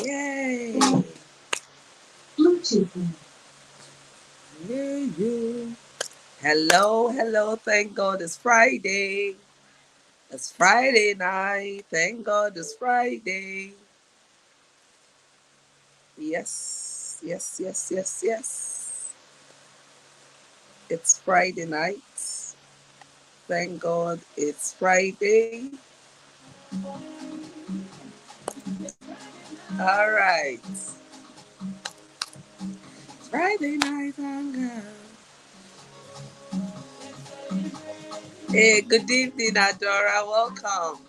Yay! Bluetooth. Yeah. Hello, hello. Thank God it's Friday. It's Friday night. Thank God it's Friday. Yes, yes, yes, yes, yes. It's Friday night. Thank God it's Friday. All right. Friday night hunger. Hey, good evening, Adora. Welcome.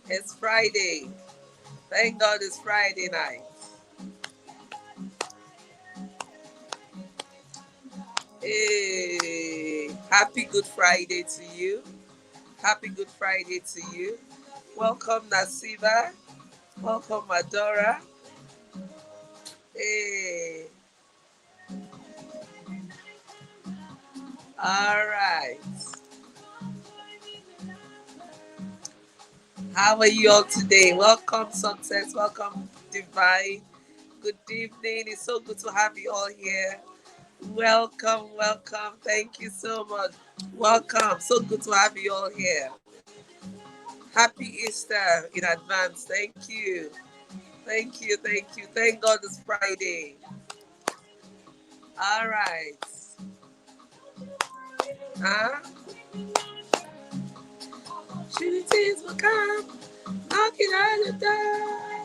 It's Friday. Thank God it's Friday night. Hey, happy Good Friday to you. Happy Good Friday to you. Welcome, Nasiba. Welcome, Adora. Hey, all right. How are you all today? Welcome, Success. Welcome, Divine. Good evening. It's so good to have you all here. Welcome, welcome. Thank you so much. Welcome. So good to have you all here. Happy Easter in advance. Thank you. Thank you. Thank you. Thank God it's Friday. All right. Huh? Opportunities will come knocking on the door.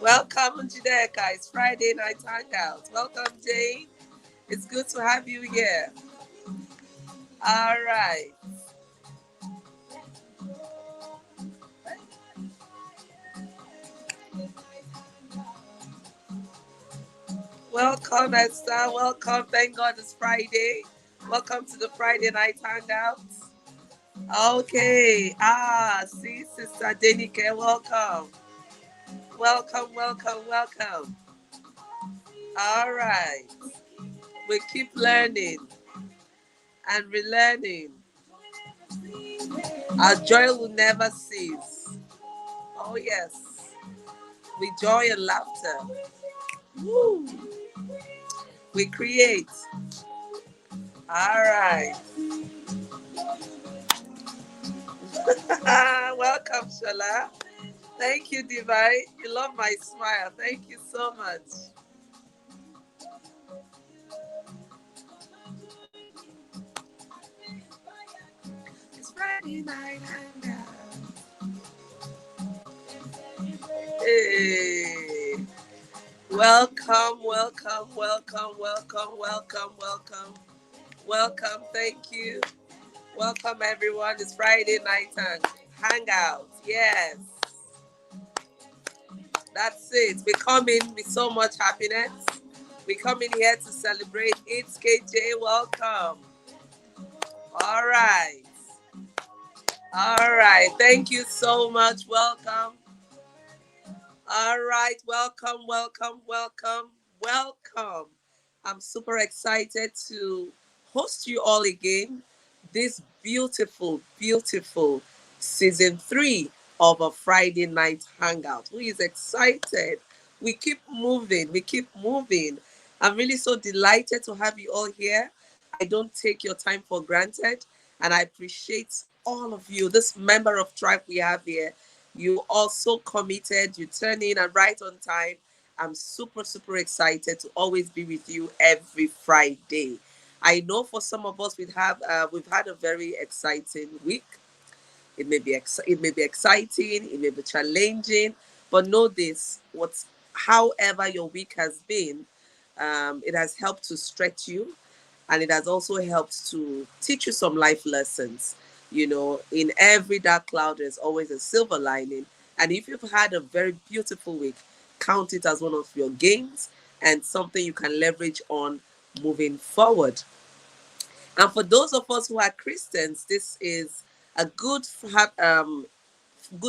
Welcome, Jideka. It's Friday night hangout. Welcome, Jane. It's good to have you here. All right. Welcome, Esther. Welcome. Thank God it's Friday. Welcome to the Friday night hangout. Okay. See, Sister Denike, welcome. Welcome, welcome, welcome. All right. We keep learning and relearning. Our joy will never cease. Oh, yes. With joy and laughter. Woo. We create. All right. Welcome, Shola. Thank you, Divine. You love my smile. Thank you so much. It's Friday night hangout. Hey. Welcome, welcome, welcome, welcome, welcome, welcome, welcome. Thank you. Welcome, everyone. It's Friday night hangout. Yes, that's it. We come in with so much happiness. We come in here to celebrate. It's KJ. Welcome. All right. All right. Thank you so much. Welcome. All right. Welcome, welcome, welcome, welcome. I'm super excited to host you all again this beautiful, beautiful season 3 of a Friday night hangout. Who is excited? We keep moving. We keep moving. I'm really so delighted to have you all here. I don't take your time for granted, and I appreciate all of you. This member of tribe we have here, you are so committed. You turn in and right on time. I'm super, super excited to always be with you every Friday. I know for some of us we've had a very exciting week. It may be exciting, it may be challenging, but know this: however your week has been, it has helped to stretch you, and it has also helped to teach you some life lessons. In every dark cloud, there's always a silver lining. And if you've had a very beautiful week, count it as one of your gains and something you can leverage on moving forward. And for those of us who are Christians, this is a Good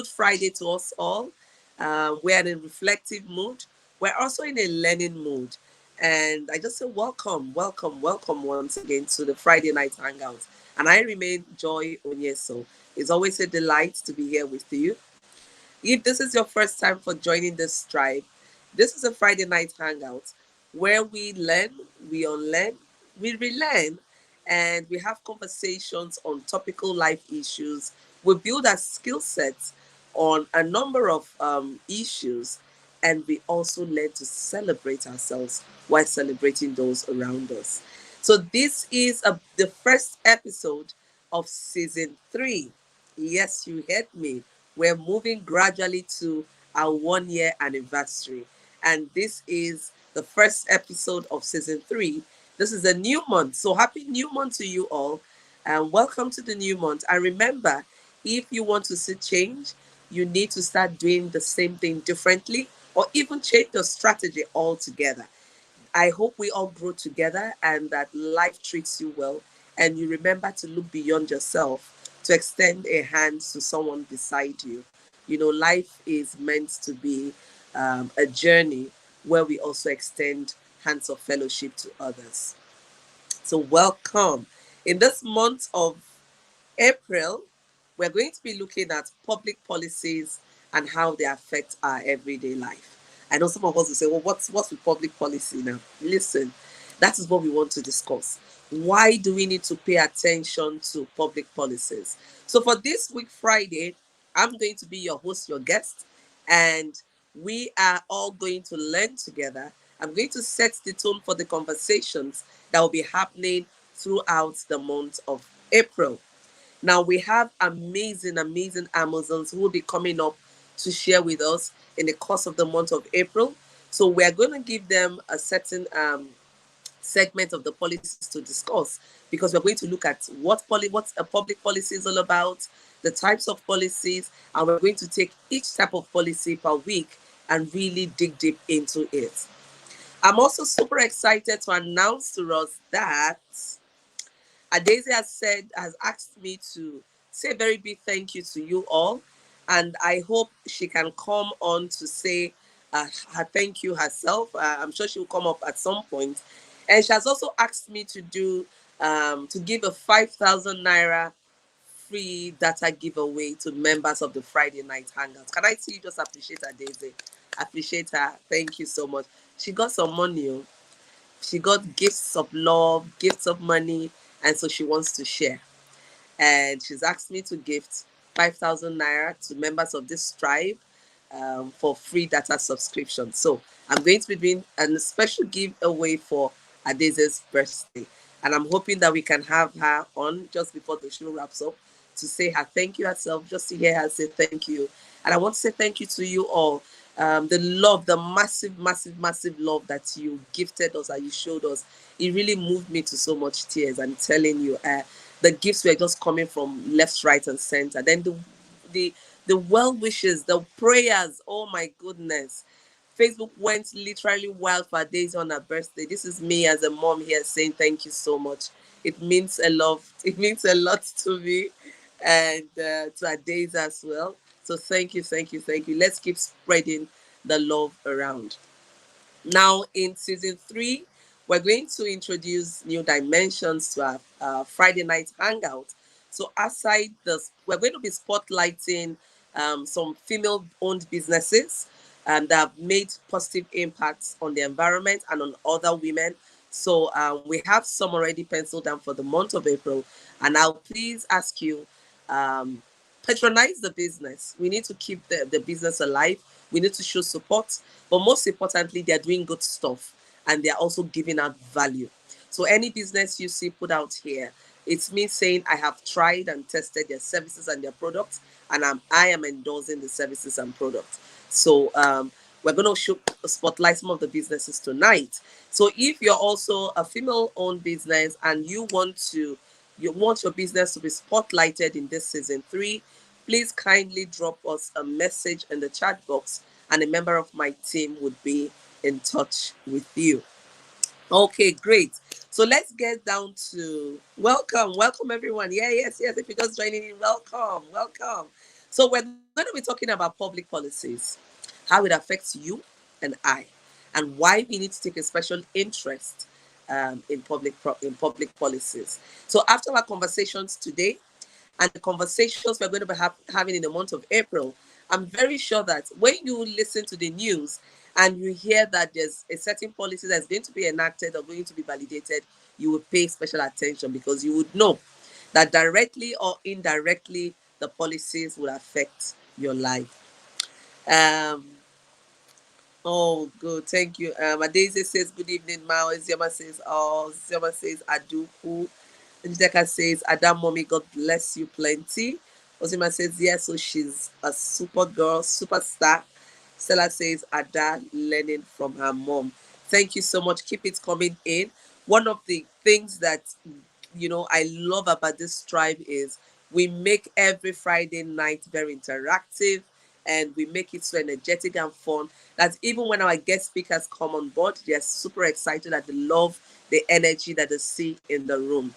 Friday to us all. We're in a reflective mood. We're also in a learning mood. And I just say welcome, welcome, welcome once again to the Friday Night Hangout. And I remain Joy Onyesoh. It's always a delight to be here with you. If this is your first time for joining this tribe, this is a Friday night hangout where we learn, we unlearn, we relearn, and we have conversations on topical life issues. We build our skill sets on a number of issues, and we also learn to celebrate ourselves while celebrating those around us. So, this is the first episode of season 3. Yes, you heard me. We're moving gradually to our 1 year anniversary. And this is the first episode of season 3. This is a new month. So happy new month to you all. And welcome to the new month. And remember, if you want to see change, you need to start doing the same thing differently or even change your strategy altogether. I hope we all grow together and that life treats you well. And you remember to look beyond yourself, to extend a hand to someone beside you. You know, life is meant to be a journey where we also extend hands of fellowship to others. So, welcome. In this month of April, we're going to be looking at public policies and how they affect our everyday life. I know some of us will say, well, what's with public policy now? Listen, that is what we want to discuss. Why do we need to pay attention to public policies? So for this week, Friday, I'm going to be your host, your guest, and we are all going to learn together. I'm going to set the tone for the conversations that will be happening throughout the month of April. Now we have amazing Amazons who will be coming up to share with us in the course of the month of April. So we're going to give them a certain segment of the policies to discuss because we're going to look at what a public policy is all about, the types of policies, and we're going to take each type of policy per week and really dig deep into it. I'm also super excited to announce to us that Adese has asked me to say a very big thank you to you all, and I hope she can come on to say her thank you herself. I'm sure she will come up at some point, and she has also asked me to give a 5,000 naira free data giveaway to members of the Friday night hangouts. Can I see you just appreciate Adese? Appreciate her. Thank you so much. She got some money. Oh. She got gifts of love, gifts of money, and so she wants to share. And she's asked me to gift 5,000 naira to members of this tribe for free data subscription. So I'm going to be doing a special giveaway for Adese's birthday. And I'm hoping that we can have her on just before the show wraps up to say her thank you herself, just to hear her say thank you. And I want to say thank you to you all. The love, the massive love that you gifted us, that you showed us, it really moved me to so much tears. I'm telling you, the gifts were just coming from left, right, and center. Then the the well wishes, the prayers. Oh my goodness. Facebook went literally wild for days on her birthday. This is me as a mom here saying thank you so much. It means a lot. It means a lot to me and to our days as well. So thank you. Let's keep spreading the love around. Now, in season 3, we're going to introduce new dimensions to our Friday night hangout. So, aside this, we're going to be spotlighting some female owned businesses that have made positive impacts on the environment and on other women. So, we have some already penciled down for the month of April. And I'll please ask you um, patronize the business. We need to keep the business alive. We need to show support, but most importantly, they're doing good stuff and they're also giving out value. So any business you see put out here, it's me saying I have tried and tested their services and their products, and I am endorsing the services and products. So we're going to spotlight some of the businesses tonight. So if you're also a female-owned business and you want your business to be spotlighted in this season 3, please kindly drop us a message in the chat box and a member of my team would be in touch with you. Okay, great. So let's get down to welcome everyone. Yes. If you're just joining in, welcome. So we're going to be talking about public policies, how it affects you and I, and why we need to take a special interest in public policies. So after our conversations today, and the conversations we're going to be having in the month of April, I'm very sure that when you listen to the news and you hear that there's a certain policy that's going to be enacted or going to be validated, you will pay special attention because you would know that directly or indirectly the policies will affect your life. Um, oh, good. Thank you. Adeze says, good evening, Mao. Zioma says, oh, Zioma says, Aduku. Njideka says, Adam, mommy, God bless you plenty. Ozima says, yes, so she's a super girl, superstar. Stella says, Ada learning from her mom. Thank you so much. Keep it coming in. One of the things that I love about this tribe is we make every Friday night very interactive, and we make it so energetic and fun that even when our guest speakers come on board, they're super excited that they love the energy that they see in the room.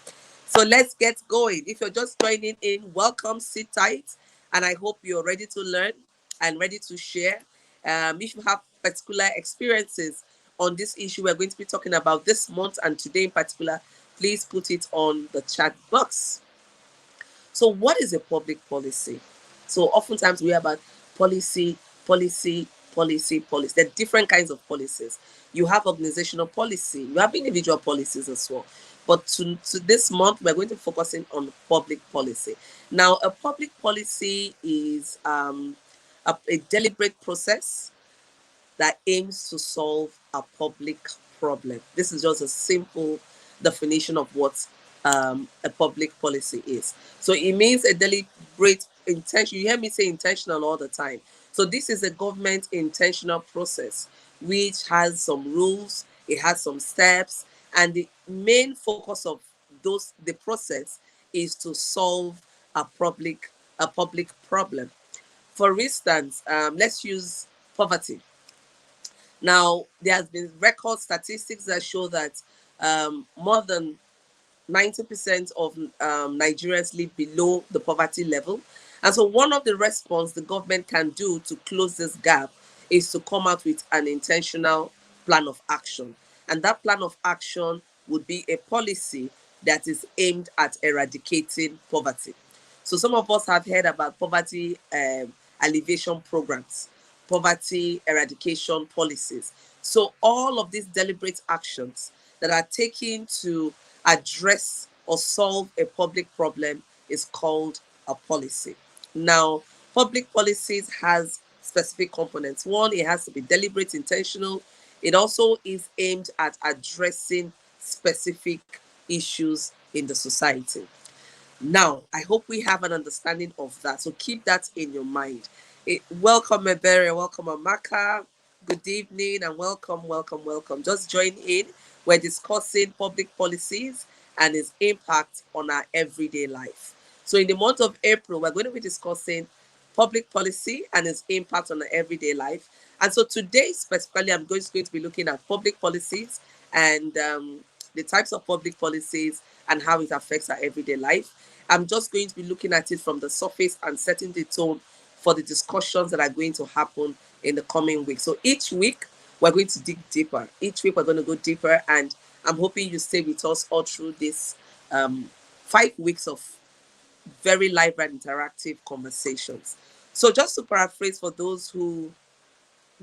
So let's get going. If you're just joining in, welcome, sit tight, and I hope you're ready to learn and ready to share. If you have particular experiences on this issue we're going to be talking about this month and today in particular, please put it on the chat box. So, what is a public policy? So, oftentimes we hear about policy, policy, policy, policy. There are different kinds of policies. You have organizational policy, you have individual policies as well. But to this month, we're going to focus in on public policy. Now, a public policy is a deliberate process that aims to solve a public problem. This is just a simple definition of what a public policy is. So it means a deliberate intention. You hear me say intentional all the time. So this is a government intentional process which has some rules, it has some steps, and the main focus of the process is to solve a public problem. For instance, let's use poverty. Now, there has been record statistics that show that more than 90% of Nigerians live below the poverty level. And so one of the response the government can do to close this gap is to come out with an intentional plan of action. And that plan of action would be a policy that is aimed at eradicating poverty. So some of us have heard about poverty alleviation programs, poverty eradication policies. So all of these deliberate actions that are taken to address or solve a public problem is called a policy. Now, public policies has specific components. One, it has to be deliberate, intentional. It also is aimed at addressing specific issues in the society. Now, I hope we have an understanding of that. So keep that in your mind. Welcome, Ebere. Welcome, Amaka. Good evening and welcome, welcome, welcome. Just join in. We're discussing public policies and its impact on our everyday life. So, in the month of April, we're going to be discussing public policy and its impact on our everyday life. And so, today, specifically, I'm going to be looking at public policies and the types of public policies and how it affects our everyday life. I'm just going to be looking at it from the surface and setting the tone for the discussions that are going to happen in the coming week. So each week, we're going to dig deeper. Each week, we're going to go deeper. And I'm hoping you stay with us all through this 5 weeks of very live and interactive conversations. So just to paraphrase for those who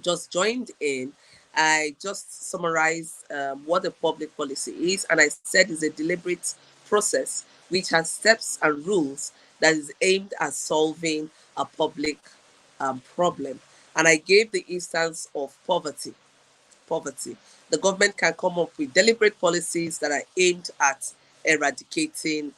just joined in, I just summarized what a public policy is, and I said it's a deliberate process which has steps and rules that is aimed at solving a public problem. And I gave the instance of poverty. Poverty. The government can come up with deliberate policies that are aimed at eradicating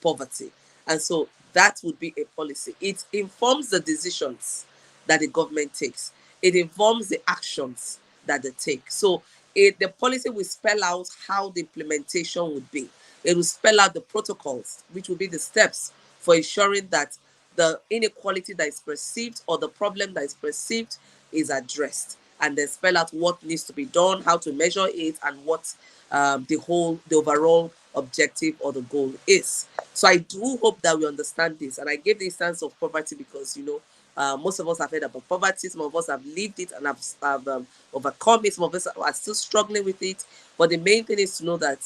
poverty. And so that would be a policy. It informs the decisions that the government takes. It informs the actions that they take. So the policy will spell out how the implementation would be. It will spell out the protocols, which will be the steps for ensuring that the inequality that is perceived or the problem that is perceived is addressed, and then spell out what needs to be done, how to measure it, and what the overall objective or the goal is. So I do hope that we understand this. And I gave the instance of poverty because most of us have heard about poverty. Some of us have lived it and have overcome it. Some of us are still struggling with it. But the main thing is to know that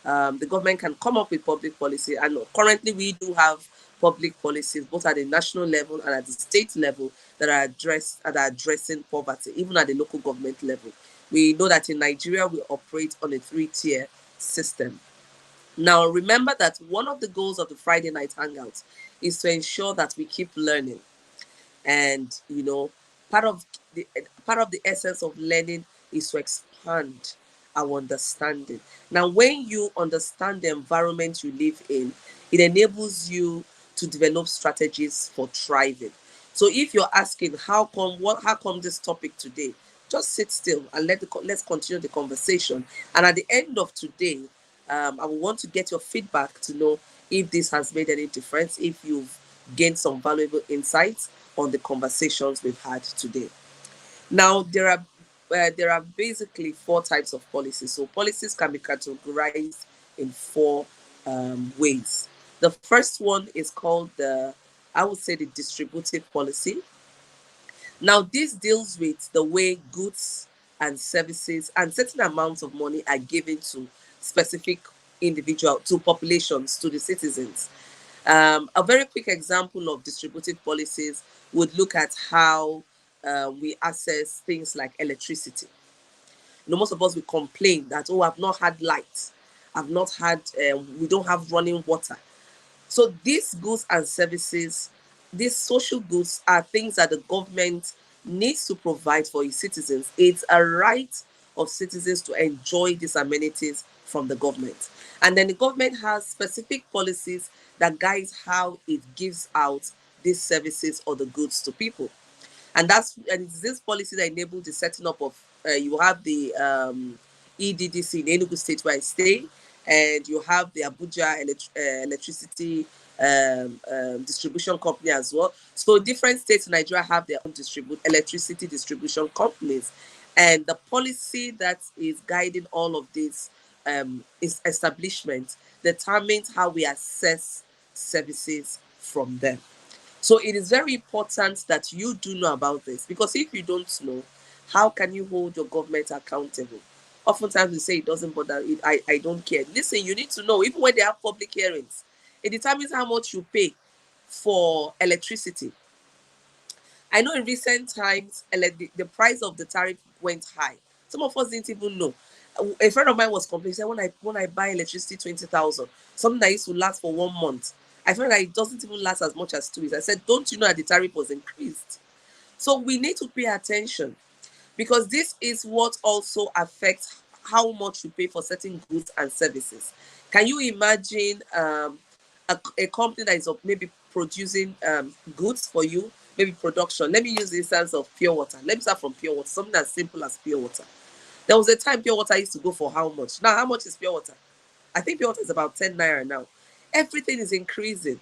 the government can come up with public policy. And currently we do have public policies, both at the national level and at the state level, that are addressing poverty, even at the local government level. We know that in Nigeria we operate on a three-tier system. Now, remember that one of the goals of the Friday night hangouts is to ensure that we keep learning. And part of the essence of learning is to expand our understanding. Now, when you understand the environment you live in, it enables you to develop strategies for thriving. So if you're asking how come this topic today, just sit still and let's continue the conversation. And at the end of today, I will want to get your feedback to know if this has made any difference, if you've gained some valuable insights on the conversations we've had today. Now, there are basically four types of policies. So policies can be categorized in four ways. The first one is called I would say, the distributive policy. Now, this deals with the way goods and services and certain amounts of money are given to specific to populations, to the citizens. A very quick example of distributive policies would look at how we access things like electricity. Most of us will complain that, oh, I've not had light, we don't have running water. So these goods and services, these social goods, are things that the government needs to provide for its citizens. It's a right of citizens to enjoy these amenities from the government. And then the government has specific policies that guides how it gives out these services or the goods to people. And it's this policy that enabled the setting up of, you have the EDDC in Enugu State where I stay, and you have the Abuja electricity distribution company as well. So different states in Nigeria have their own electricity distribution companies, and the policy that is guiding all of this establishment determines how we access services from them. So it is very important that you do know about this, because if you don't know, how can you hold your government accountable? Oftentimes we say it doesn't bother, I don't care. Listen, you need to know, even when they have public hearings, it determines how much you pay for electricity. I know in recent times, the price of the tariff went high. Some of us didn't even know. A friend of mine was complaining, said, when I buy electricity 20,000, something that used to last for 1 month, I felt like it doesn't even last as much as 2 weeks. I said, don't you know that the tariff was increased? So we need to pay attention, because this is what also affects how much you pay for certain goods and services. Can you imagine a company that is maybe producing goods for you, maybe production? Let me use the instance of pure water. Let me start from pure water, something as simple as pure water. There was a time pure water used to go for how much? Now, how much is pure water? I think pure water is about 10 naira now. Everything is increasing,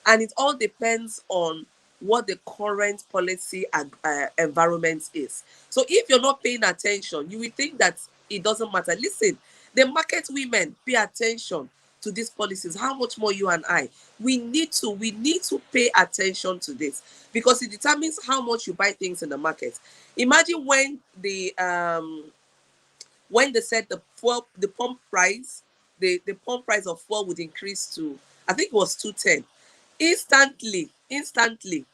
and it all depends on what the current policy and environment is. So if you're not paying attention, you will think that it doesn't matter. Listen, the market women pay attention to these policies. How much more you and I? We need to pay attention to this, because it determines how much you buy things in the market. Imagine when they said the pump price, the pump price of fuel would increase to, I think it was 210. Instantly,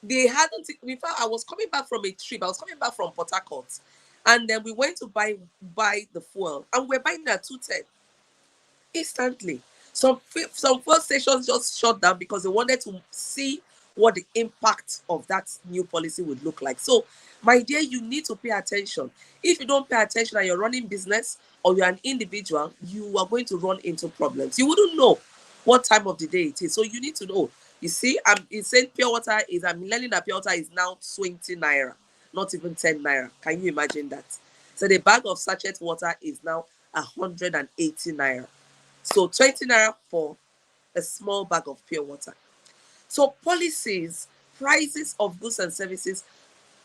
they hadn't. In fact, I was coming back from a trip. I was coming back from Port Harcourt, and then we went to buy the fuel, and we're buying it at 210. Instantly, some fuel stations just shut down because they wanted to see what the impact of that new policy would look like. So, my dear, you need to pay attention. If you don't pay attention and you're running business or you're an individual, you are going to run into problems. You wouldn't know what time of the day it is. So you need to know. You see, it's saying I'm learning that pure water is now 20 naira, not even 10 naira. Can you imagine that? So the bag of sachet water is now 180 naira. So 20 naira for a small bag of pure water. So policies, prices of goods and services,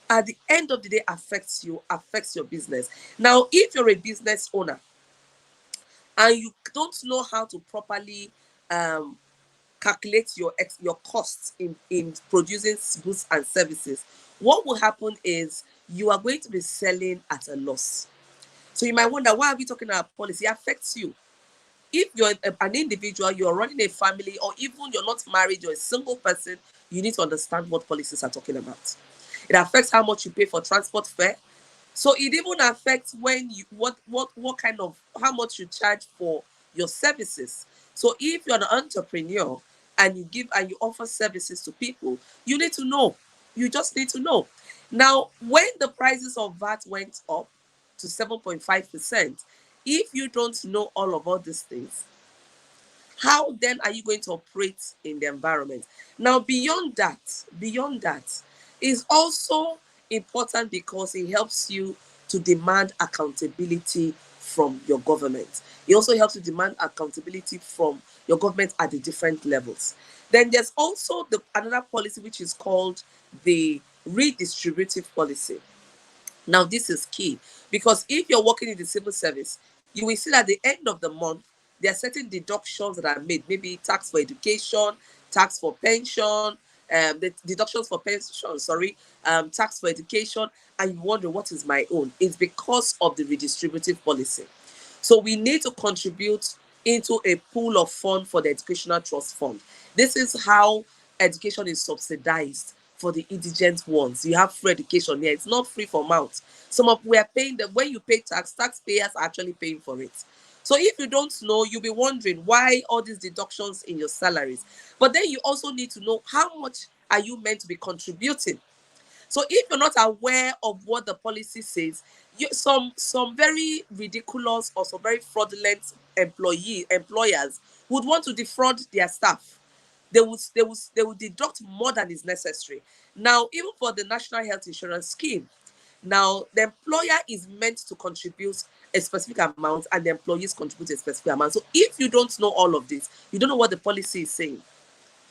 at the end of the day, affects your business. Now, if you're a business owner and you don't know how to properly calculate your costs in producing goods and services, what will happen is you are going to be selling at a loss. So you might wonder, why are we talking about policy? It affects you. if you're an individual, you're running a family, or even you're not married, you're a single person, you need to understand what policies are talking about. It affects how much you pay for transport fare. So it even affects when you what kind of how much you charge for your services. So if you're an entrepreneur and you give and you offer services to people, you need to know. You just need to know. Now, when the prices of VAT went up to 7.5%, if you don't know all about these things, how then are you going to operate in the environment? Now, beyond that is also important because it helps you to demand accountability from your government. It also helps you demand accountability from your government at the different levels. Then there's also another policy which is called the redistributive policy. Now, this is key because if you're working in the civil service, you will see that at the end of the month, there are certain deductions that are made, maybe tax for education, tax for pension, the deductions for pension, sorry, tax for education, and you wonder what is my own. It's because of the redistributive policy. So we need to contribute into a pool of fund for the educational trust fund. This is how education is subsidized for the indigent ones. You have free education here. It's not free for mouth. Some of we are paying them when you pay tax, taxpayers are actually paying for it. So if you don't know, you'll be wondering why all these deductions in your salaries. But then you also need to know how much are you meant to be contributing. So if you're not aware of what the policy says, some very ridiculous or some very fraudulent employers would want to defraud their staff. They would deduct more than is necessary. Now, even for the National Health Insurance Scheme, now the employer is meant to contribute a specific amount and the employees contribute a specific amount. So if you don't know all of this, you don't know what the policy is saying,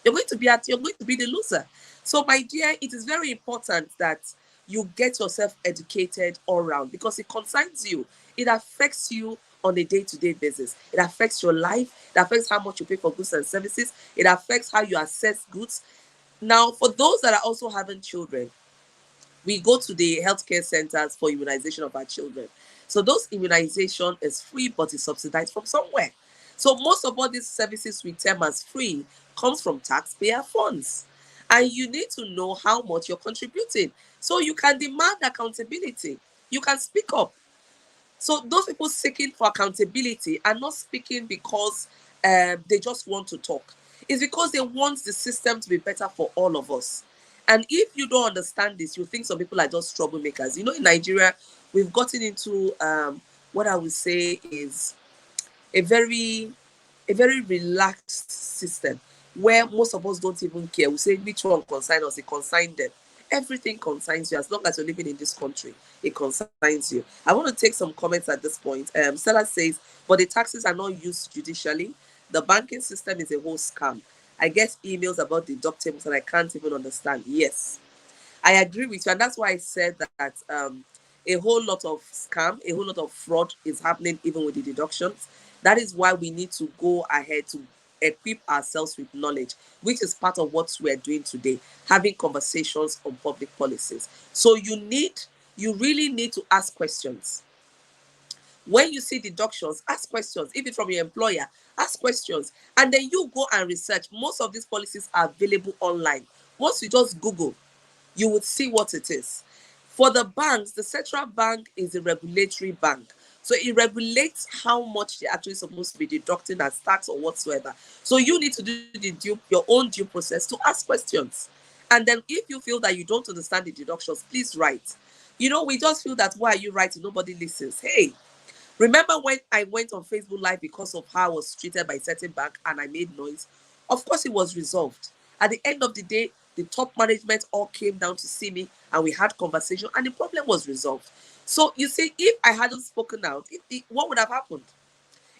you're going to be the loser. So my dear, it is very important that you get yourself educated all around because it concerns you. It affects you on a day-to-day basis. It affects your life. It affects how much you pay for goods and services. It affects how you assess goods. Now, for those that are also having children, we go to the healthcare centers for immunization of our children. So those immunization is free, but it's subsidized from somewhere. So most of all these services we term as free comes from taxpayer funds. And you need to know how much you're contributing. So you can demand accountability. You can speak up. So those people seeking for accountability are not speaking because they just want to talk. It's because they want the system to be better for all of us. And if you don't understand this, you think some people are just troublemakers. You know, in Nigeria, we've gotten into what I would say is a very relaxed system where most of us don't even care. We say which one consign us, it consign them. Everything concerns you as long as you're living in this country. It concerns you. I want to take some comments at this point. Stella says, but the taxes are not used judicially. The banking system is a whole scam. I get emails about deductibles and I can't even understand. Yes, I agree with you, and that's why I said that a whole lot of scam, a whole lot of fraud is happening even with the deductions. That is why we need to go ahead to equip ourselves with knowledge, which is part of what we're doing today, having conversations on public policies. So you really need to ask questions. When you see deductions, ask questions. If it's from your employer, ask questions. And then you go and research. Most of these policies are available online. Once you just Google, you would see what it is. For the banks, the central bank is a regulatory bank. So it regulates how much they're actually supposed to be deducting as tax or whatsoever. So you need to do your own due process to ask questions. And then if you feel that you don't understand the deductions, please write. You know, we just feel that why are you writing? Nobody listens. Hey, remember when I went on Facebook Live because of how I was treated by a certain bank and I made noise? Of course, it was resolved. At the end of the day, the top management all came down to see me and we had conversation and the problem was resolved. So you see, if I hadn't spoken out, what would have happened?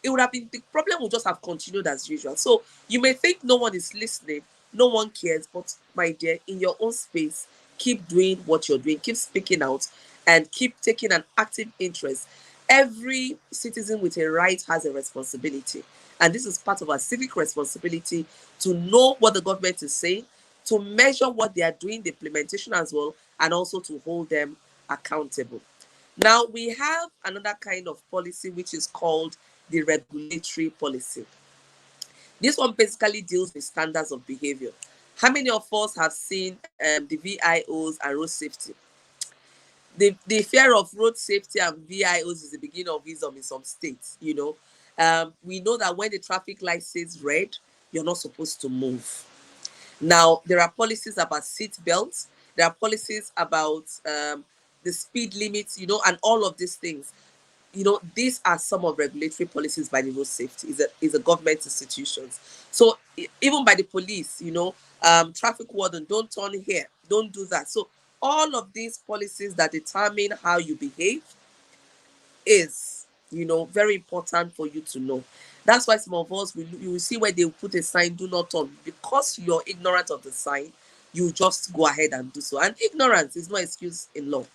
It would have been, the problem would just have continued as usual. So you may think no one is listening, no one cares, but my dear, in your own space, keep doing what you're doing, keep speaking out, and keep taking an active interest. Every citizen with a right has a responsibility. And this is part of our civic responsibility to know what the government is saying, to measure what they are doing, the implementation as well, and also to hold them accountable. Now, we have another kind of policy which is called the regulatory policy. This one basically deals with standards of behavior. How many of us have seen the VIOs and road safety? The fear of road safety and VIOs is the beginning of wisdom in some states, you know. We know that when the traffic light says red, you're not supposed to move. Now, there are policies about seat belts, there are policies about the speed limits, you know, and all of these things. You know, these are some of regulatory policies by the road safety, is a government institutions. So even by the police, you know, traffic warden, don't turn here, don't do that. So all of these policies that determine how you behave is, you know, very important for you to know. That's why some of us, you will see where they put a sign, do not turn. Because you're ignorant of the sign, you just go ahead and do so. And ignorance is no excuse in law.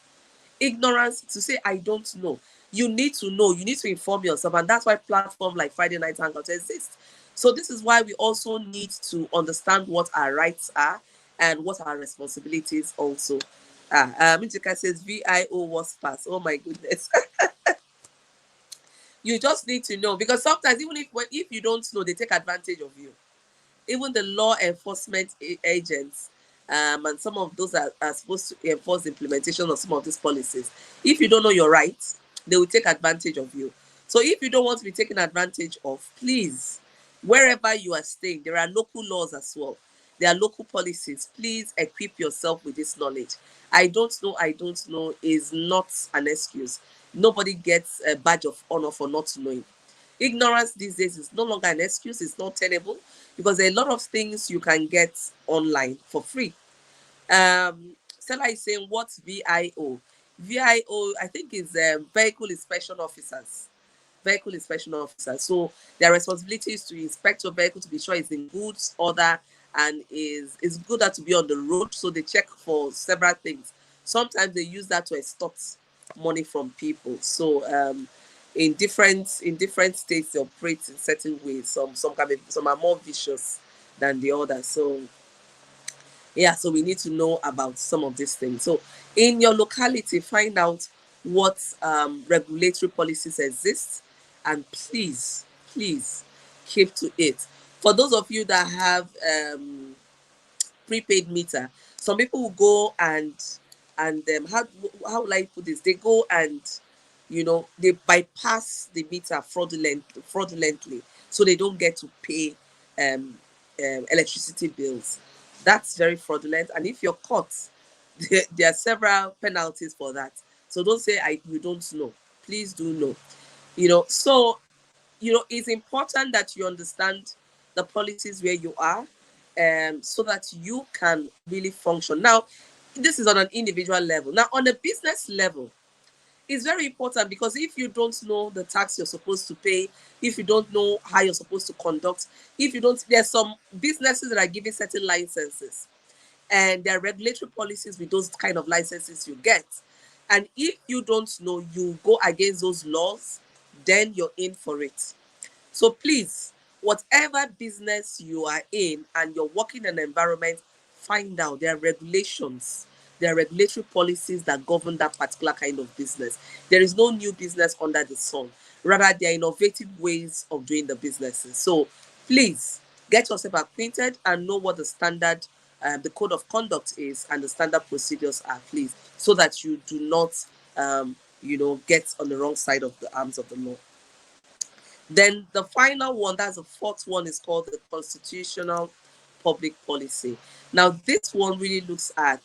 Ignorance, to say I don't know, you need to know, you need to inform yourself, and that's why platforms like Friday Night Hangout exist. So this is why we also need to understand what our rights are and what our responsibilities also are. Mijika says VIO was passed. Oh my goodness. You just need to know, because sometimes even if you don't know, they take advantage of you. Even the law enforcement agents, and some of those are supposed to enforce the implementation of some of these policies. If you don't know your rights, they will take advantage of you. So if you don't want to be taken advantage of, please, wherever you are staying, there are local laws as well. There are local policies. Please equip yourself with this knowledge. I don't know is not an excuse. Nobody gets a badge of honor for not knowing. Ignorance these days is no longer an excuse, it's not tenable, because there are a lot of things you can get online for free. Stella is saying, what's VIO? VIO, I think, is vehicle inspection officers. Vehicle inspection officers. So their responsibility is to inspect your vehicle to be sure it's in good order and is good to be on the road. So they check for several things. Sometimes they use that to extort money from people. So in different states they operate in certain ways. Some are more vicious than the others. So yeah, so we need to know about some of these things. So in your locality, find out what regulatory policies exist, and please keep to it. For those of you that have prepaid meter, some people will go and how will I put this, they go and, you know, they bypass the meter fraudulently, so they don't get to pay electricity bills. That's very fraudulent, and if you're caught, there are several penalties for that. So don't say you don't know. Please do know. You know, so you know, it's important that you understand the policies where you are, so that you can really function. Now, this is on an individual level. Now, on a business level, it's very important, because if you don't know the tax you're supposed to pay, if you don't know how you're supposed to conduct, if you don't, there's some businesses that are giving certain licenses, and there are regulatory policies with those kind of licenses you get. And if you don't know, you go against those laws, then you're in for it. So please, whatever business you are in and you're working in an environment, find out there are regulations, there are regulatory policies that govern that particular kind of business. There is no new business under the sun. Rather, there are innovative ways of doing the businesses. So please get yourself acquainted and know what the standard, the code of conduct is, and the standard procedures are, please, so that you do not, you know, get on the wrong side of the arms of the law. Then the final one, that's the fourth one, is called the constitutional public policy. Now, this one really looks at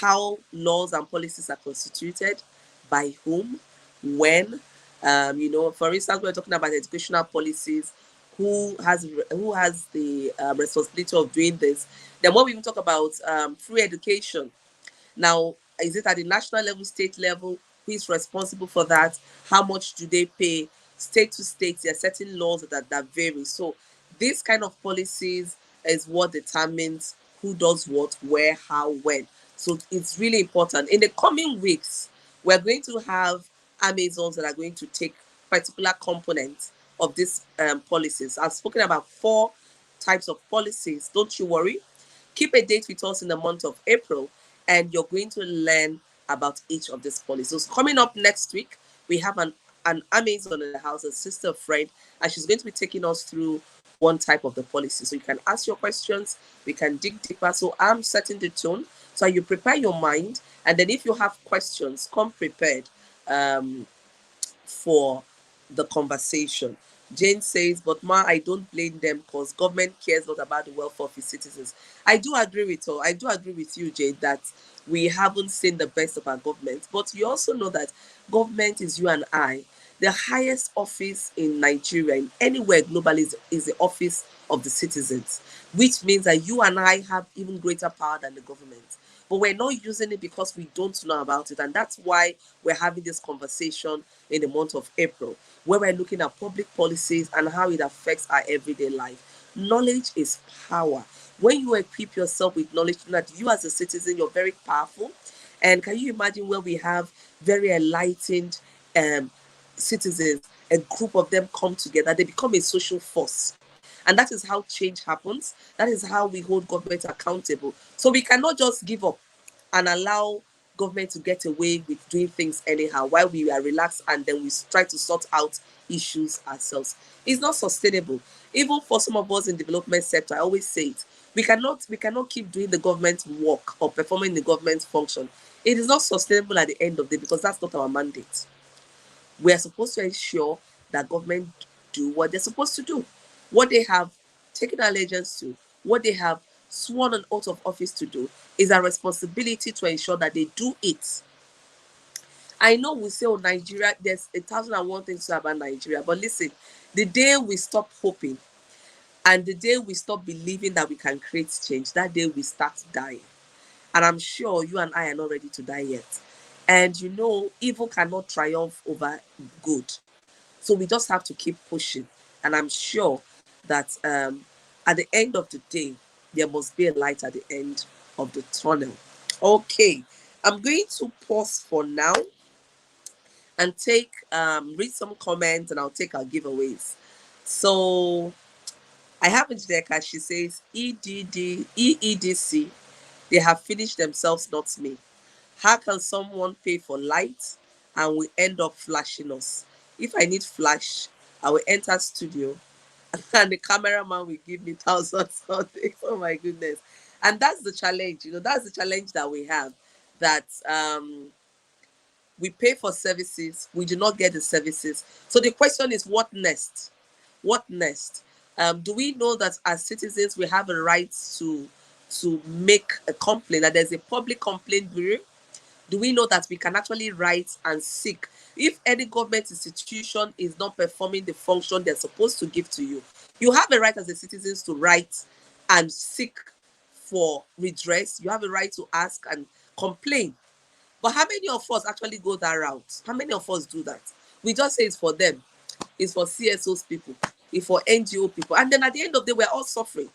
how laws and policies are constituted, by whom, when. You know, for instance, we're talking about educational policies. Who has the responsibility of doing this? Then when we even talk about free education, now, is it at the national level, state level? Who is responsible for that? How much do they pay? State to state, there are certain laws that vary. So this kind of policies is what determines who does what, where, how, when. So it's really important. In the coming weeks, we're going to have Amazons that are going to take particular components of these policies. I've spoken about 4 types of policies. Don't you worry. Keep a date with us in the month of April, and you're going to learn about each of these policies. So coming up next week, we have an an Amazon in the house, a sister, friend, and she's going to be taking us through one type of the policy. So you can ask your questions, we can dig deeper. So I'm setting the tone. So you prepare your mind, and then if you have questions, come prepared for the conversation. Jane says, but Ma, I don't blame them because government cares not about the welfare of its citizens. I do agree with her. I do agree with you, Jane, that we haven't seen the best of our government. But you also know that government is you and I. The highest office in Nigeria, in anywhere globally, is the office of the citizens, which means that you and I have even greater power than the government. But we're not using it because we don't know about it. And that's why we're having this conversation in the month of April, where we're looking at public policies and how it affects our everyday life. Knowledge is power. When you equip yourself with knowledge, that you as a citizen, you're very powerful. And can you imagine where we have very enlightened citizens, a group of them come together, they become a social force. And that is how change happens. That is how we hold government accountable. So we cannot just give up and allow government to get away with doing things anyhow while we are relaxed and then we try to sort out issues ourselves. It's not sustainable. Even for some of us in the development sector, I always say it. We cannot keep doing the government work or performing the government function. It is not sustainable at the end of the day because that's not our mandate. We are supposed to ensure that government do what they're supposed to do, what they have taken allegiance to, what they have sworn an oath of office to do. Is our responsibility to ensure that they do it. I know we say, oh, Nigeria, there's 1,001 things to say about Nigeria, but listen, the day we stop hoping and the day we stop believing that we can create change, that day we start dying. And I'm sure you and I are not ready to die yet. And you know, evil cannot triumph over good. So we just have to keep pushing. And I'm sure that at the end of the day, there must be a light at the end of the tunnel. Okay, I'm going to pause for now and take read some comments and I'll take our giveaways. So I have Njideka, she says EEDC, they have finished themselves, not me. How can someone pay for light and we end up flashing us? If I need flash, I will enter studio and the cameraman will give me thousands of things. Oh my goodness. And that's the challenge, that's the challenge that we have. That we pay for services, we do not get the services. So the question is, what next? What next? Do we know that as citizens we have a right to make a complaint, that there's a public complaint bureau? Do we know that we can actually write and seek if any government institution is not performing the function they're supposed to give to you? You have a right as a citizens to write and seek for redress. You have a right to ask and complain. But how many of us actually go that route? How many of us do that? We just say it's for them. It's for CSO's people. It's for NGO people. And then at the end of the day, we're all suffering.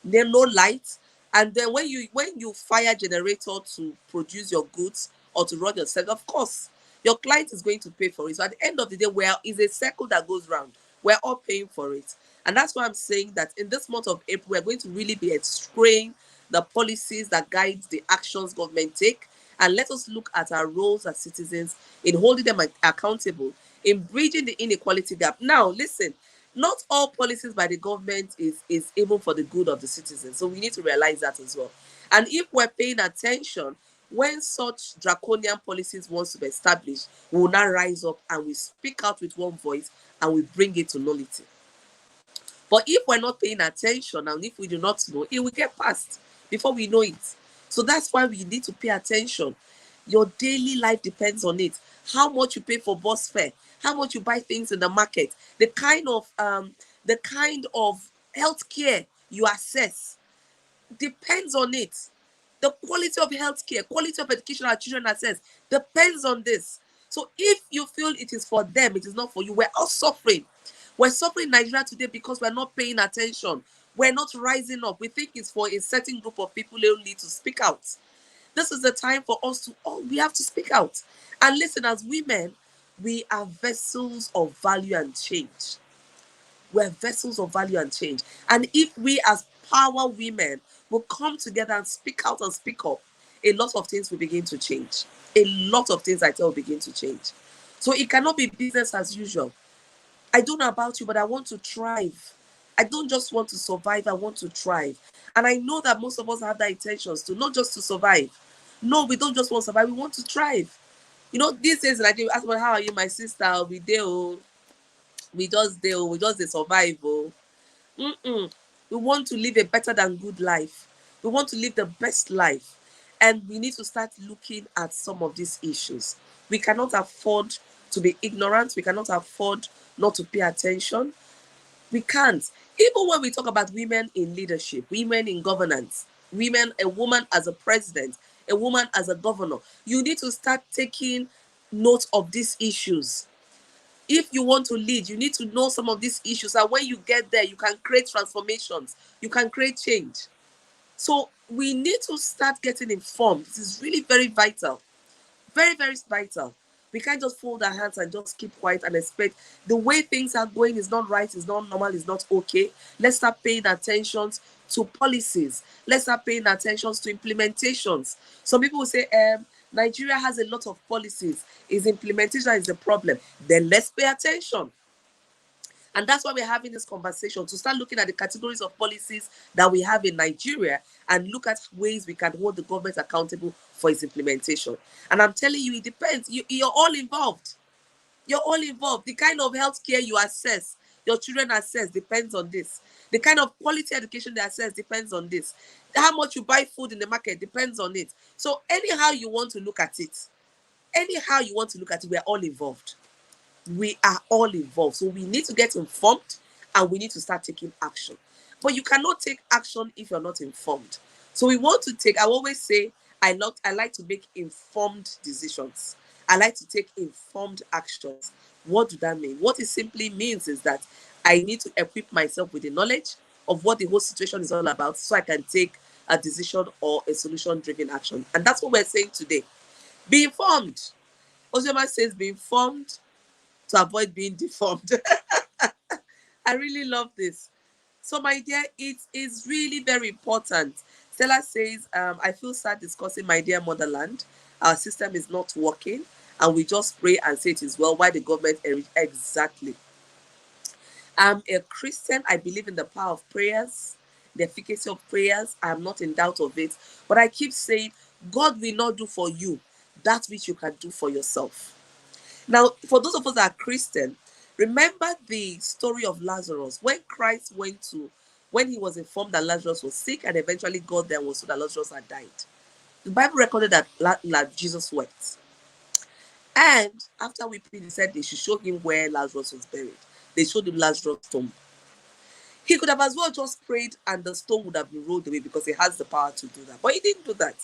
There's no light. And then when you fire generator to produce your goods or to run your service, of course, your client is going to pay for it. So at the end of the day, it's a circle that goes round. We're all paying for it. And that's why I'm saying that in this month of April, we're going to really be exploring the policies that guide the actions government take. And let us look at our roles as citizens in holding them accountable, in bridging the inequality gap. Now, listen, not all policies by the government is even for the good of the citizens. So we need to realize that as well. And if we're paying attention, when such draconian policies wants to be established, we will now rise up and we speak out with one voice and we bring it to nullity. But if we're not paying attention and if we do not know, it will get passed before we know it. So that's why we need to pay attention. Your daily life depends on it. How much you pay for bus fare, how much you buy things in the market, the kind of healthcare you access depends on it. The quality of healthcare, quality of education our children access depends on this. So if you feel it is for them, it is not for you. We're all suffering. We're suffering in Nigeria today because we're not paying attention. We're not rising up. We think it's for a certain group of people only to speak out. This is the time for us to, we have to speak out. And listen, as women, we are vessels of value and change. We're vessels of value and change. And if we as power women will come together and speak out and speak up, a lot of things will begin to change. A lot of things, I tell, will begin to change. So it cannot be business as usual. I don't know about you, but I want to thrive. I don't just want to survive, I want to thrive. And I know that most of us have that intentions to not just to survive. No, we don't just want to survive, we want to thrive. You know, these days, like you ask me, how are you, my sister? We deal, we just deal, we just survive. Oh. Mm-mm. We want to live a better than good life. We want to live the best life. And we need to start looking at some of these issues. We cannot afford to be ignorant. We cannot afford not to pay attention. We can't. Even when we talk about women in leadership, women in governance, women, a woman as a president, a woman as a governor, you need to start taking note of these issues. If you want to lead, you need to know some of these issues. And when you get there, you can create transformations, you can create change. So we need to start getting informed. This is really very vital. Very, very vital. We can't just fold our hands and just keep quiet and expect the way things are going is not right, is not normal, is not okay. Let's start paying attention to policies. Let's start paying attention to implementations. Some people will say, Nigeria has a lot of policies. Is implementation is the problem? Then let's pay attention. And that's why we're having this conversation, to start looking at the categories of policies that we have in Nigeria and look at ways we can hold the government accountable for its implementation. And I'm telling you, it depends. You're all involved. You're all involved. The kind of healthcare you access, your children access, depends on this. The kind of quality education they access depends on this. How much you buy food in the market depends on it. So anyhow you want to look at it, we're all involved. We are all involved. So we need to get informed and we need to start taking action. But you cannot take action if you're not informed. So we want to take, I always say, I like to make informed decisions. I like to take informed actions. What do that mean? What it simply means is that I need to equip myself with the knowledge of what the whole situation is all about so I can take a decision or a solution driven action. And that's what we're saying today. Be informed. Ozioma says, be informed to avoid being deformed. I really love this. So, my dear, it is really very important. Stella says, I feel sad discussing my dear motherland. Our system is not working, and we just pray and say it is well. Why the government? Exactly. I'm a Christian. I believe in the power of prayers, the efficacy of prayers. I'm not in doubt of it. But I keep saying, God will not do for you that which you can do for yourself. Now, for those of us that are Christian, remember the story of Lazarus. When he was informed that Lazarus was sick and eventually got there and was told that Lazarus had died. The Bible recorded that Jesus wept. And after weeping, he said they should show him where Lazarus was buried. They showed him Lazarus' tomb. He could have as well just prayed and the stone would have been rolled away because he has the power to do that. But he didn't do that.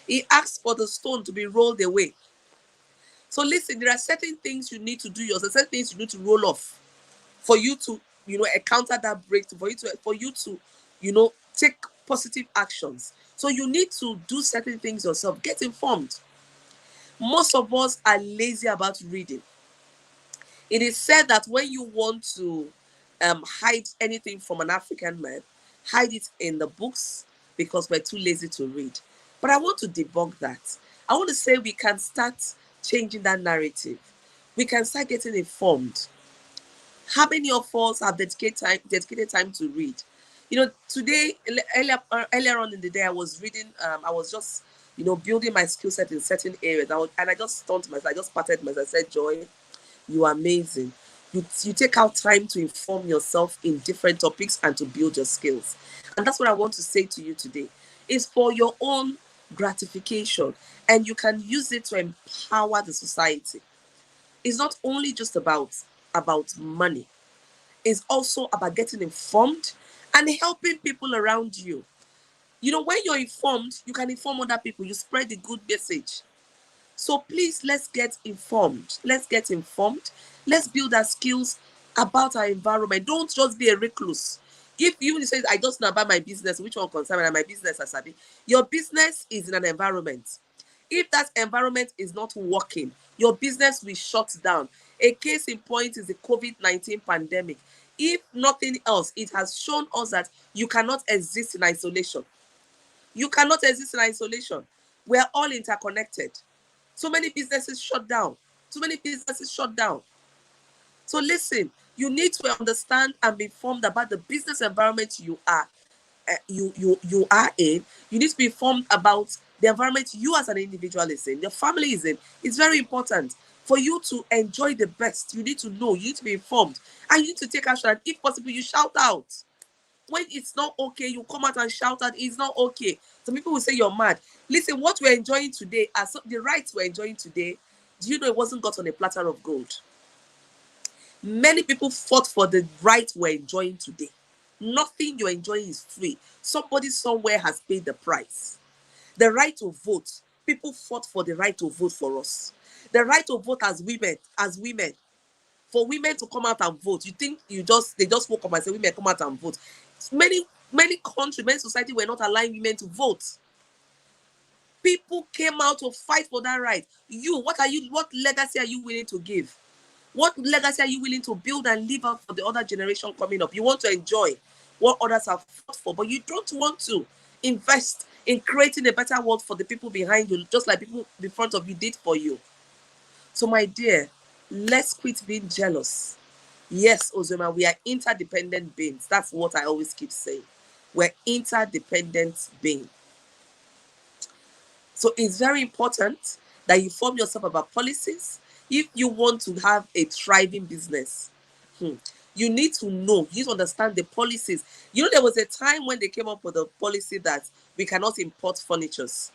He asked for the stone to be rolled away. So listen, there are certain things you need to do yourself, certain things you need to roll off for you to, encounter that breakthrough, for you to, take positive actions. So you need to do certain things yourself. Get informed. Most of us are lazy about reading. It is said that when you want to hide anything from an African man, hide it in the books because we're too lazy to read. But I want to debunk that. I want to say we can start changing that narrative. We can start getting informed. How many of us have dedicated time to read? Today, earlier on in the day, I was reading, I was just, building my skill set in certain areas. And I just stunned myself, I just patted myself, I said, Joy, you are amazing. You take out time to inform yourself in different topics and to build your skills. And that's what I want to say to you today. It's for your own gratification, and you can use it to empower the society. It's not only just about money. It's also about getting informed and helping people around you. When you're informed, you can inform other people. You spread the good message. So please, let's get informed. Let's get informed. Let's build our skills about our environment. Don't just be a recluse. If you say, I just know about my business, which one concerns my business, Asabi? Your business is in an environment. If that environment is not working, your business will shut down. A case in point is the COVID-19 pandemic. If nothing else, it has shown us that you cannot exist in isolation. You cannot exist in isolation. We are all interconnected. So many businesses shut down. Too many businesses shut down. So listen, you need to understand and be informed about the business environment you are you are in. You need to be informed about the environment you as an individual is in, your family is in. It's very important for you to enjoy the best. You need to know, you need to be informed, and you need to take action. And if possible, you shout out. When it's not okay, you come out and shout out. It's not okay. Some people will say you're mad. Listen, what we're enjoying today, the rights we're enjoying today, do you know it wasn't got on a platter of gold? Many people fought for the right we're enjoying today. Nothing you're enjoying is free. Somebody somewhere has paid the price. The right to vote. People fought for the right to vote for us. The right to vote as women, for women to come out and vote. You think they just woke up and say women come out and vote. Many countries, many society were not allowing women to vote. People came out to fight for that right. What legacy are you willing to give? What legacy are you willing to build and leave out for the other generation coming up? You want to enjoy what others have fought for, but you don't want to invest in creating a better world for the people behind you, just like people in front of you did for you. So, my dear, let's quit being jealous. Yes, Ozoma, we are interdependent beings. That's what I always keep saying. We're interdependent beings. So it's very important that you form yourself about policies. If you want to have a thriving business, you need to know, you need to understand the policies. You know, there was a time when they came up with a policy that we cannot import furnitures.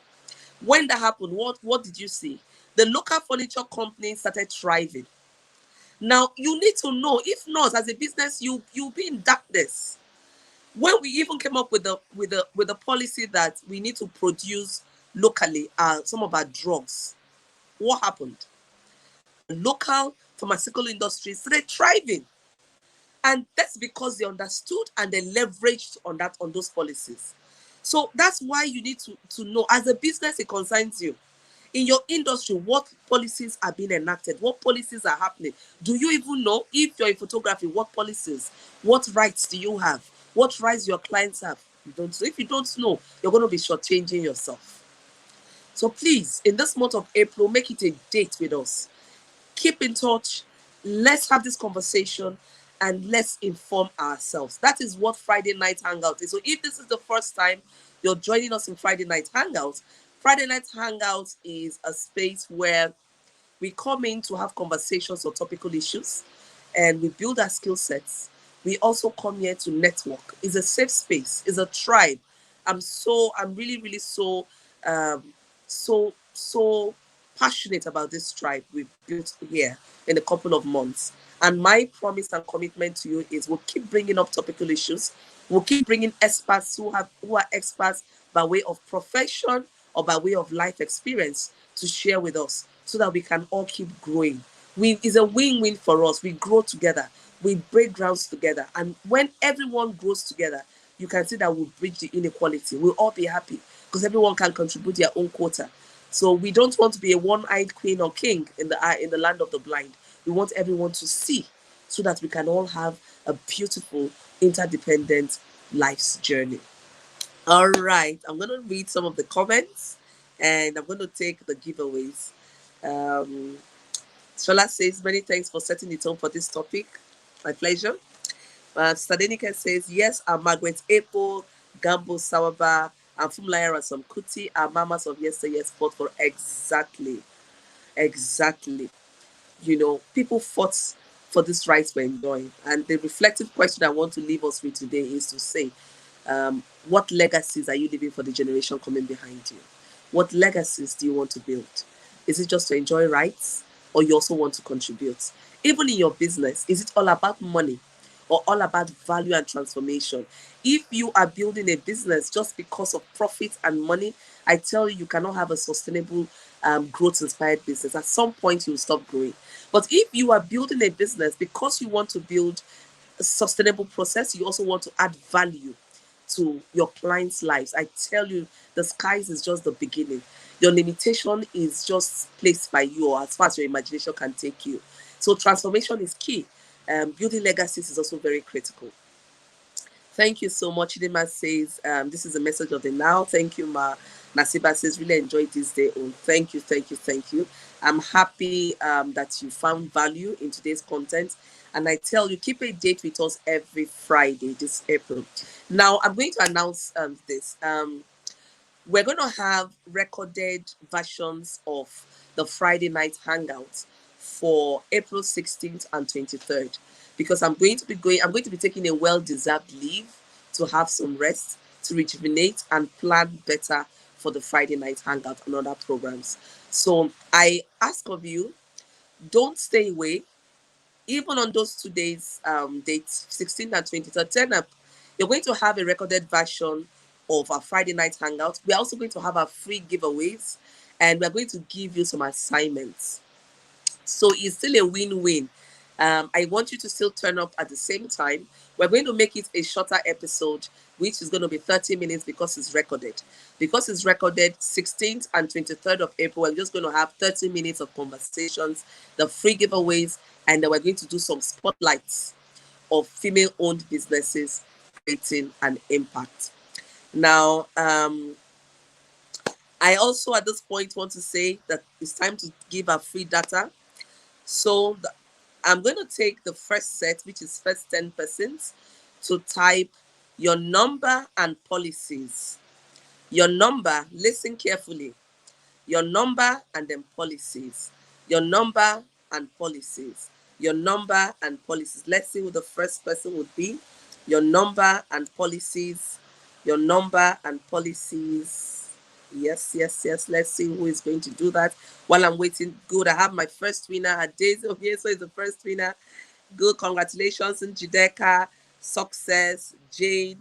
When that happened, what did you see? The local furniture companies started thriving. Now, you need to know, if not, as a business, you'll be in darkness. When we even came up with the policy that we need to produce locally some of our drugs, what happened? The local pharmaceutical industry started thriving, and that's because they understood and they leveraged on those policies. So that's why you need to know, as a business, it concerns you. In your industry, what policies are being enacted? What policies are happening? Do you even know? If you're in photography, what policies? What rights do you have? What rights your clients have? You don't. So if you don't know, you're going to be shortchanging yourself. So please, in this month of April, make it a date with us. Keep in touch. Let's have this conversation and let's inform ourselves. That is what Friday Night Hangout is. So if this is the first time you're joining us in Friday Night Hangout, Friday Night Hangout is a space where we come in to have conversations on topical issues and we build our skill sets. We also come here to network. It's a safe space. It's a tribe. I'm really, really so passionate about this tribe we've built here in a couple of months. And my promise and commitment to you is we'll keep bringing up topical issues. We'll keep bringing experts who are experts by way of profession or by way of life experience to share with us so that we can all keep growing. It's a win-win for us. We grow together. We break grounds together. And when everyone grows together, you can see that we'll bridge the inequality. We'll all be happy because everyone can contribute their own quota. So we don't want to be a one-eyed queen or king in the land of the blind. We want everyone to see so that we can all have a beautiful, interdependent life's journey. All right, I'm going to read some of the comments and I'm going to take the giveaways. Shola says, many thanks for setting the tone for this topic. My pleasure. Stadenika says, yes, I'm Margaret Apple, Gambo Sawaba, and Fumlaya and some Kuti are mamas of yesterday's fought for exactly. You know, people fought for this rights we're enjoying. And the reflective question I want to leave us with today is to say, what legacies are you leaving for the generation coming behind you? What legacies do you want to build? Is it just to enjoy rights, or you also want to contribute? Even in your business, is it all about money or all about value and transformation? If you are building a business just because of profit and money, I tell you, you cannot have a sustainable growth-inspired business. At some point, you will stop growing. But if you are building a business because you want to build a sustainable process, you also want to add value to your clients' lives. I tell you, the skies is just the beginning. Your limitation is just placed by you, or as far as your imagination can take you. So transformation is key. Building legacies is also very critical. Thank you so much. Chidima says, this is a message of the now. Thank you, Ma. Nasiba says, really enjoyed this day. Oh, thank you, thank you, thank you. I'm happy that you found value in today's content. And I tell you, keep a date with us every Friday this April. Now, I'm going to announce this. We're going to have recorded versions of the Friday night hangout for April 16th and 23rd, because I'm going to be taking a well-deserved leave to have some rest, to rejuvenate and plan better for the Friday night hangout and other programs. So I ask of you, don't stay away even on those 2 days, dates 16th and 23rd. Turn up. You're going to have a recorded version of our Friday night hangout. We're also going to have our free giveaways, and we're going to give you some assignments. So it's still a win-win. I want you to still turn up at the same time. We're going to make it a shorter episode, which is going to be 30 minutes because it's recorded. Because it's recorded 16th and 23rd of April, we're just going to have 30 minutes of conversations, the free giveaways, and then we're going to do some spotlights of female-owned businesses creating an impact. Now, I also at this point want to say that it's time to give our free data. So I'm going to take the first set, which is first 10 persons, to type your number and policies. Your number, listen carefully. Your number and then policies. Your number and policies. Your number and policies. Let's see who the first person would be. Your number and policies. Your number and policies. Yes, yes, yes. Let's see who is going to do that. While I'm waiting, good. I have my first winner. Daisy Onyesoh is the first winner. Good. Congratulations, in Judeka. Success. Jane.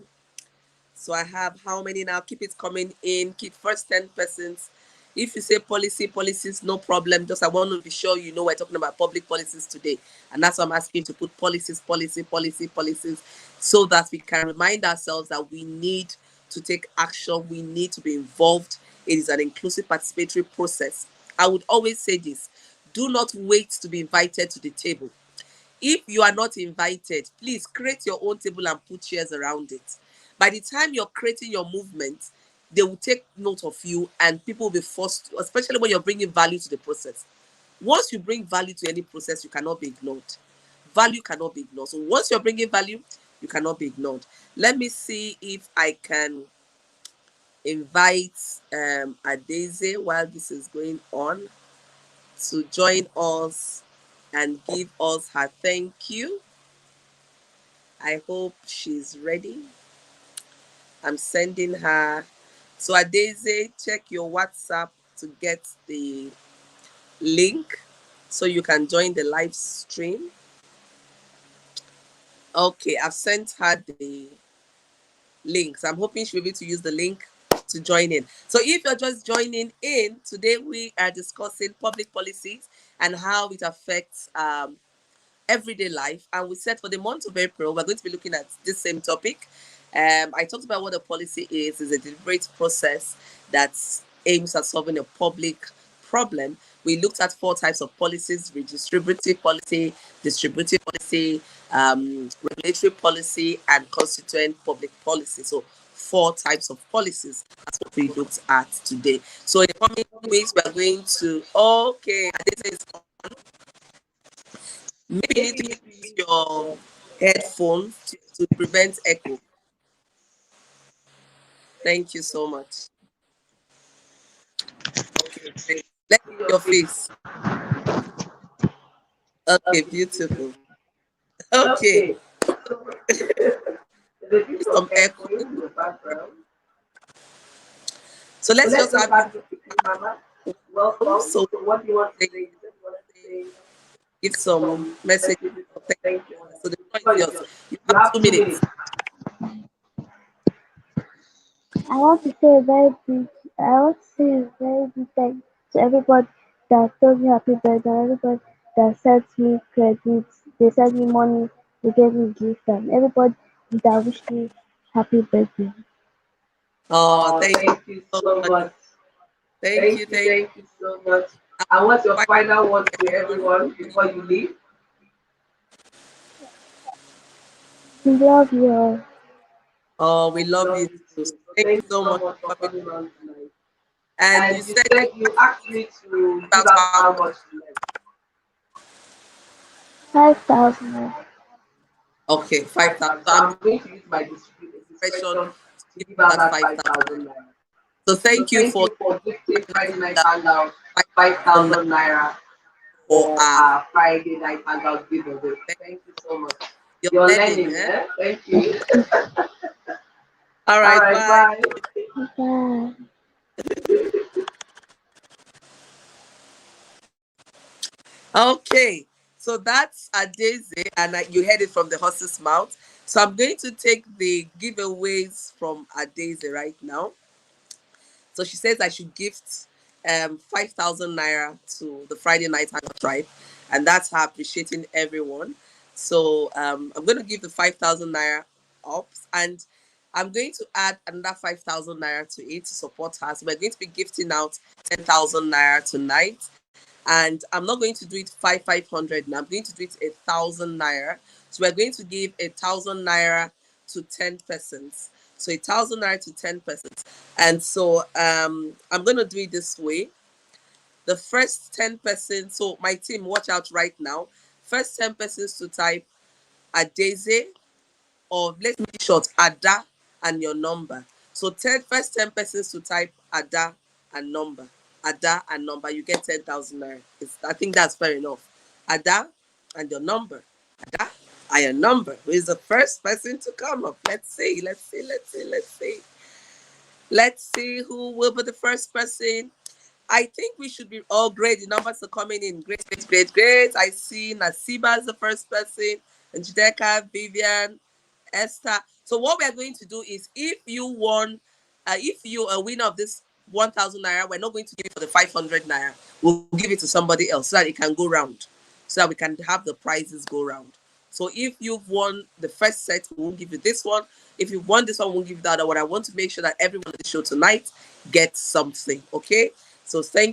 So I have how many now? Keep it coming in. Keep first 10 persons. If you say policies, no problem. Just I want to be sure you know we're talking about public policies today. And that's why I'm asking you to put policies, policies, so that we can remind ourselves that we need to take action. We need to be involved. It is an inclusive participatory process. I would always say this. Do not wait to be invited to the table. If you are not invited, please create your own table and put chairs around it. By the time you're creating your movement, they will take note of you and people will be forced, especially when you're bringing value to the process. Once you bring value to any process, you cannot be ignored. Value cannot be ignored. So once you're bringing value, you cannot be ignored. Let me see if I can invite Adeze while this is going on to join us and give us her thank you. I hope she's ready. I'm sending her. So Adeze, check your WhatsApp to get the link so you can join the live stream. Okay, I've sent her the link. So I'm hoping she'll be able to use the link to join in. So if you're just joining in, today we are discussing public policies and how it affects everyday life. And we said for the month of April, we're going to be looking at this same topic. I talked about what a policy is a deliberate process that aims at solving a public problem. We looked at 4 types of policies: redistributive policy, distributive policy, regulatory policy, and constituent public policy. So 4 types of policies. That's what we looked at today. So in the coming weeks, we're going to, okay, this is maybe you need to use your headphones to prevent echo. Thank you so much. Okay, great. Let's see your face. Okay, beautiful. Okay, some echo in the background. So let's just have welcome. So what do you want to say? Give some messages of thank you. So the floor is yours. You have 2 minutes. I want to say a very big, I want to say a very big thanks to everybody that told me happy birthday, everybody that sent me credits, they sent me money, they gave me gift, and everybody that wished me happy birthday. Oh, thank you so much. Thank you so much. And what's your final word to everyone before you leave? We love you all. Oh, we Oh, we love love you you too. too. So Thank you thank you so so much much for for coming. coming on tonight. And you And you said said you asked me to give about out how how much? much you left. 5,000. Okay, 5,000. 5,000. So So I'm I'm going to use my discretion discretion to to give give you out that that 5,000. 5,000 naira. So So thank you thank for you for gifting Friday Friday night Night hangout Hangout 5,000 5,000 naira for for our. our Friday Night Hangout giveaway. Thank you so much. You're You're learning, learning, eh? eh? Thank you. All All right, right, bye. bye. Bye. Okay, so that's a Daisy, and you heard it from the horse's mouth. So I'm going to take the giveaways from a Daisy right now. So she says I should gift 5,000 naira to the Friday Night Hangout tribe, and that's her appreciating everyone. So I'm going to give the 5,000 naira up, and I'm going to add another 5,000 naira to it to support her. So we're going to be gifting out 10,000 naira tonight, and I'm not going to do it 500 now. I'm going to do it 1,000 naira. So we're going to give 1,000 naira to 10 persons. So 1,000 naira to 10 persons. And so I'm going to do it this way. The first 10 persons, so my team, watch out right now. First 10 persons to type a Daisy, or let's make it short, Ada and your number. So first 10 persons to type Ada and number. Ada and number, you get 10,000 naira. I think that's fair enough. Ada and your number. Ada and your number. Who is the first person to come up? Let's see, let's see, let's see, let's see. Let's see who will be the first person. I think we should be all great. The numbers are coming in. Great, great, great, great. I see Nasiba as the first person, and Judeka, Vivian, Esther. So what we are going to do is, if you are a winner of this 1,000 naira, we're not going to give it for the 500 naira. We'll give it to somebody else so that it can go round, so that we can have the prizes go round. So if you've won the first set, we won't give you this one. If you've won this one, we'll give you the other one. I want to make sure that everyone on the show tonight gets something. Okay. So thank